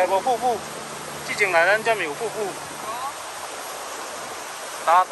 来无瀑布，之前来咱遮咪有瀑布。打。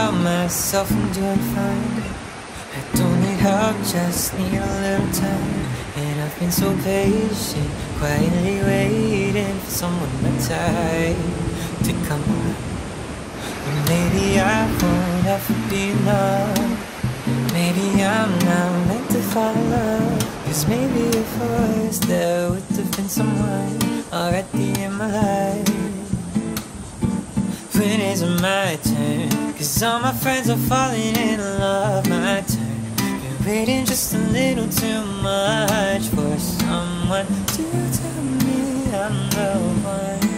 about myself, I'm doing fine. I don't need help, just need a little time. And I've been so patient, quietly waiting for someone my type to come on. But maybe I won't ever be enough. Maybe I'm not meant to fall in love. Cause maybe if I was there would have been someone already in my life. When is it my turn? Cause all my friends are falling in love. My turn. Been waiting just a little too much for someone to tell me I'm the one.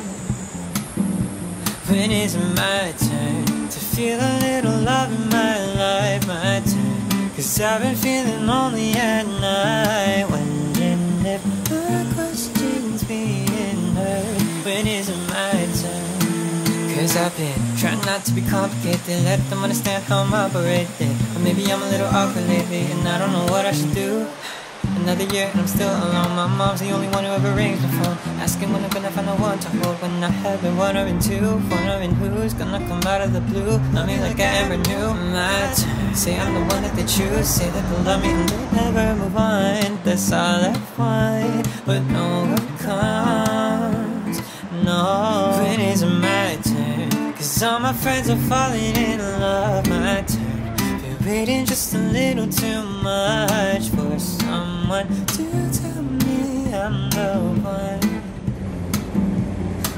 When is it my turn to feel a little love in my life? My turn. Cause I've been feeling lonely at night, wondering if my question's being heard. When is it my turn? Cause I've been trying not to be complicated, let them understand how I'm operating. Or maybe I'm a little awkward lately and I don't know what I should do. Another year and I'm still alone. My mom's the only one who ever rings my phone, asking when I'm gonna find the one to hold. When I have been wondering too, wondering who's gonna come out of the blue. Love me like I ever knew. My turn. Say I'm the one that they choose, say that they'll love me and they'll never move on. That's all I want, but no one comes. No. When is it my turn? Cause all my friends are falling in love. My turn. Been waiting just a little too much for someone to tell me I'm the one.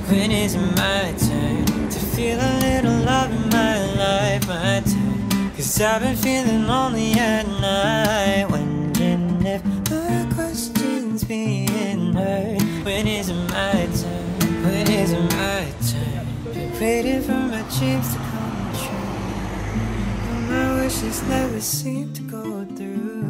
When is it my turn to feel a little love in my life? My turn. Cause I've been feeling lonely at night, wondering if my question's being heard. When is it my turn? When is it my turn? Been waiting for my dreams to come true, but my wishes never seem to go through.